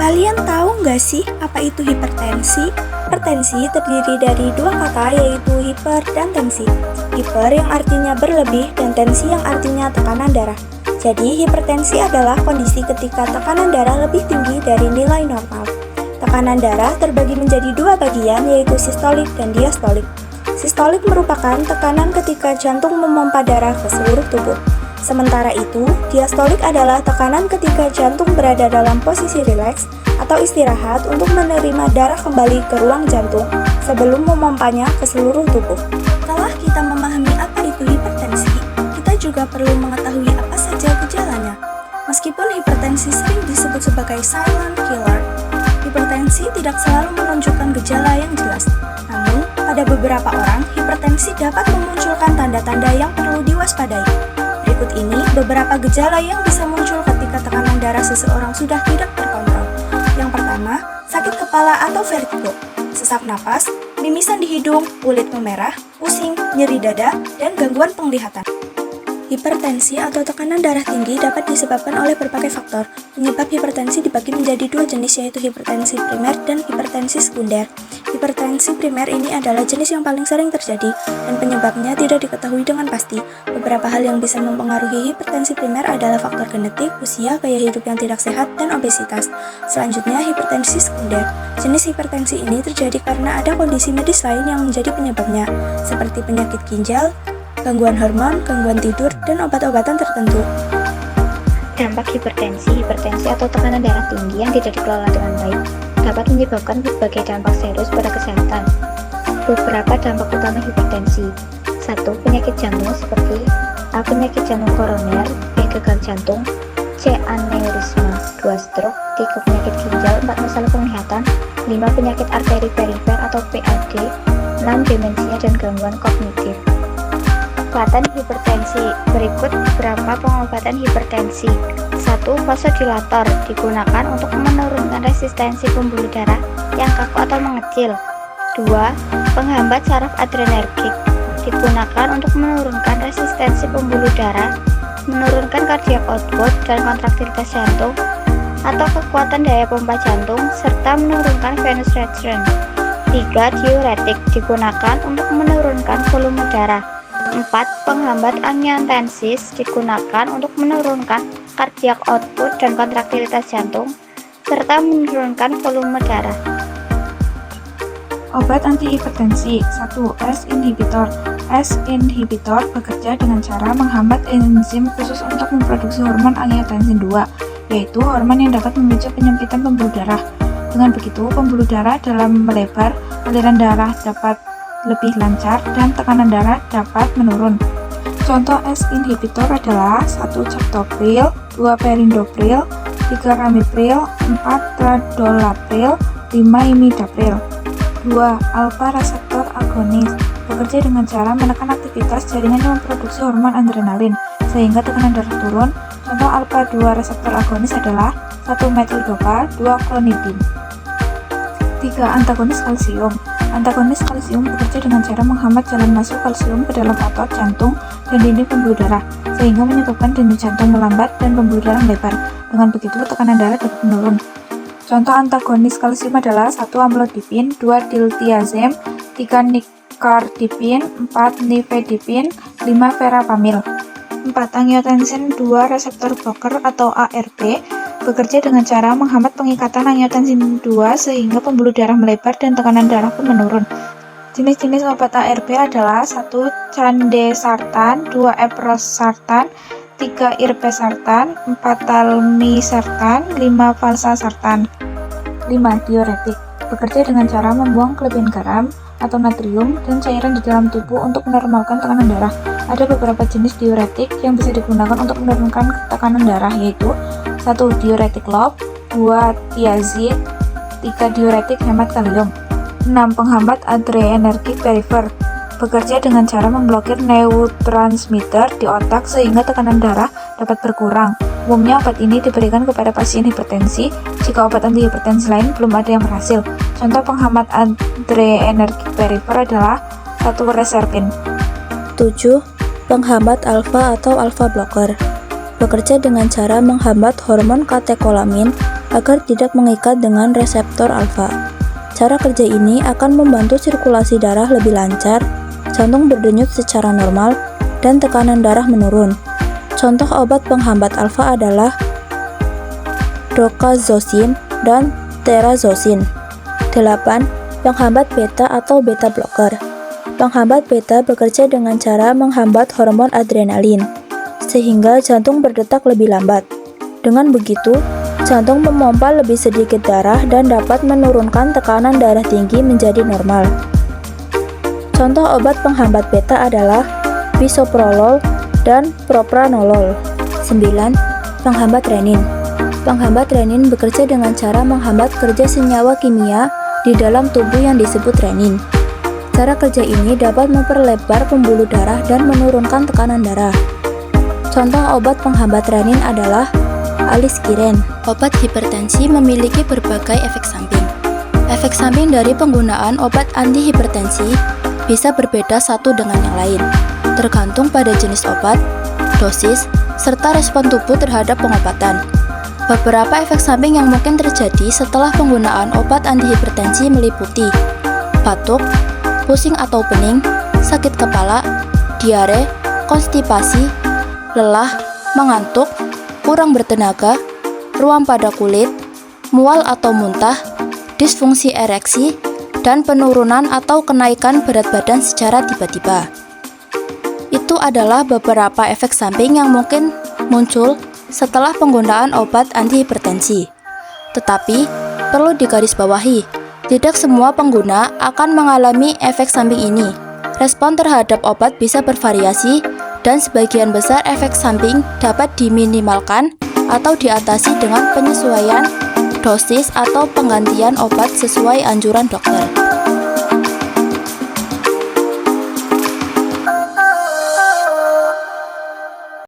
Kalian tahu nggak sih apa itu hipertensi? Hipertensi terdiri dari dua kata yaitu hiper dan tensi. Hiper yang artinya berlebih dan tensi yang artinya tekanan darah. Jadi hipertensi adalah kondisi ketika tekanan darah lebih tinggi dari nilai normal. Tekanan darah terbagi menjadi dua bagian yaitu sistolik dan diastolik. Sistolik merupakan tekanan ketika jantung memompa darah ke seluruh tubuh. Sementara itu, diastolik adalah tekanan ketika jantung berada dalam posisi rileks atau istirahat untuk menerima darah kembali ke ruang jantung sebelum memompanya ke seluruh tubuh. Setelah kita memahami apa itu hipertensi, kita juga perlu mengetahui apa saja gejalanya. Meskipun hipertensi sering disebut sebagai silent killer, hipertensi tidak selalu menunjukkan gejala yang jelas. Namun, pada beberapa orang, hipertensi dapat memunculkan tanda-tanda yang perlu diwaspadai. Berikut ini beberapa gejala yang bisa muncul ketika tekanan darah seseorang sudah tidak terkontrol. Yang pertama, sakit kepala atau vertigo, sesak napas, mimisan di hidung, kulit memerah, pusing, nyeri dada, dan gangguan penglihatan. Hipertensi atau tekanan darah tinggi dapat disebabkan oleh berbagai faktor. Penyebab hipertensi dibagi menjadi dua jenis yaitu hipertensi primer dan hipertensi sekunder. Hipertensi primer ini adalah jenis yang paling sering terjadi dan penyebabnya tidak diketahui dengan pasti. Beberapa hal yang bisa mempengaruhi hipertensi primer adalah faktor genetik, usia, gaya hidup yang tidak sehat, dan obesitas. Selanjutnya, hipertensi sekunder. Jenis hipertensi ini terjadi karena ada kondisi medis lain yang menjadi penyebabnya, seperti penyakit ginjal, gangguan hormon, gangguan tidur, dan obat-obatan tertentu. Dampak hipertensi atau tekanan darah tinggi yang tidak dikelola dengan baik dapat menyebabkan berbagai dampak serius pada kesehatan. Beberapa dampak utama hipertensi: 1. Penyakit jantung seperti A. Penyakit jantung koroner, B. Gagal jantung, C. Aneurisma, 2. Stroke, 3. Penyakit ginjal, 4. Masalah penglihatan, 5. Penyakit arteri perifer atau PAD, 6. Demensia dan gangguan kognitif. Pengobatan hipertensi. Berikut beberapa pengobatan hipertensi. 1. Vasodilator digunakan untuk menurunkan resistensi pembuluh darah yang kaku atau mengecil. 2. Penghambat saraf adrenergik digunakan untuk menurunkan resistensi pembuluh darah, menurunkan cardiac output dan kontraktilitas jantung atau kekuatan daya pompa jantung, serta menurunkan venous return. 3. Diuretik digunakan untuk menurunkan volume darah. 4. Penghambat angiotensin digunakan untuk menurunkan cardiac output dan kontraktilitas jantung, serta menurunkan volume darah. Obat antihipertensi. 1. ACE inhibitor. ACE inhibitor bekerja dengan cara menghambat enzim khusus untuk memproduksi hormon angiotensin 2, yaitu hormon yang dapat memicu penyempitan pembuluh darah. Dengan begitu, pembuluh darah dalam melebar, aliran darah dapat lebih lancar, dan tekanan darah dapat menurun. Contoh ACE inhibitor adalah 1. Captopril, 2. Perindopril, 3. Ramipril, 4. Tradolapril, 5. Imidapril. 2. Alpha reseptor agonis bekerja dengan cara menekan aktivitas jaringan yang memproduksi hormon adrenalin sehingga tekanan darah turun. Contoh alpha 2 reseptor agonis adalah 1. Metildopa, 2. Clonidine. 3. Antagonis kalsium. Antagonis kalsium bekerja dengan cara menghambat jalan masuk kalsium ke dalam otot, jantung, dan dinding pembuluh darah, sehingga menyebabkan denyut jantung melambat dan pembuluh darah melebar. Dengan begitu, tekanan darah dapat menurun. Contoh antagonis kalsium adalah 1. Amlodipin, 2. Diltiazem, 3. Nicardipin, 4. Nifedipin, 5. Verapamil. 4. Angiotensin 2 reseptor blocker atau ARB bekerja dengan cara menghambat pengikatan angiotensin 2 sehingga pembuluh darah melebar dan tekanan darah pun menurun. Jenis-jenis obat ARB adalah 1. Candesartan, 2. Eprosartan, 3. Irbesartan, 4. Talmisartan, 5. Valsartan. 5. Diuretik bekerja dengan cara membuang kelebihan garam atau natrium dan cairan di dalam tubuh untuk menormalkan tekanan darah. Ada beberapa jenis diuretik yang bisa digunakan untuk menurunkan tekanan darah, yaitu 1. Diuretik lob, 2. Thiazide, 3. Diuretik hemat kalium. 6. Penghambat adrenergic perifer bekerja dengan cara memblokir neurotransmitter di otak sehingga tekanan darah dapat berkurang. Umumnya obat ini diberikan kepada pasien hipertensi jika obat antihipertensi lain belum ada yang berhasil. Contoh penghambat adrenergic perifer adalah 1. Reserpin. 7. Penghambat alfa atau alpha blocker bekerja dengan cara menghambat hormon katekolamin agar tidak mengikat dengan reseptor alfa. Cara kerja ini akan membantu sirkulasi darah lebih lancar, jantung berdenyut secara normal, dan tekanan darah menurun. Contoh obat penghambat alfa adalah doxazosine dan terazosin. 8. Penghambat beta atau beta blocker. Penghambat beta bekerja dengan cara menghambat hormon adrenalin, sehingga jantung berdetak lebih lambat. Dengan begitu, jantung memompa lebih sedikit darah dan dapat menurunkan tekanan darah tinggi menjadi normal. Contoh obat penghambat beta adalah bisoprolol dan propranolol. 9. Penghambat renin. Penghambat renin bekerja dengan cara menghambat kerja senyawa kimia di dalam tubuh yang disebut renin. Cara kerja ini dapat memperlebar pembuluh darah dan menurunkan tekanan darah. Contoh obat penghambat renin adalah aliskiren. Obat hipertensi memiliki berbagai efek samping. Efek samping dari penggunaan obat antihipertensi bisa berbeda satu dengan yang lain, tergantung pada jenis obat, dosis, serta respon tubuh terhadap pengobatan. Beberapa efek samping yang mungkin terjadi setelah penggunaan obat antihipertensi meliputi batuk, pusing atau pening, sakit kepala, diare, konstipasi, lelah, mengantuk, kurang bertenaga, ruam pada kulit, mual atau muntah, disfungsi ereksi, dan penurunan atau kenaikan berat badan secara tiba-tiba. Itu adalah beberapa efek samping yang mungkin muncul setelah penggunaan obat antihipertensi. Tetapi, perlu digarisbawahi, tidak semua pengguna akan mengalami efek samping ini. Respon terhadap obat bisa bervariasi, dan sebagian besar efek samping dapat diminimalkan atau diatasi dengan penyesuaian dosis atau penggantian obat sesuai anjuran dokter.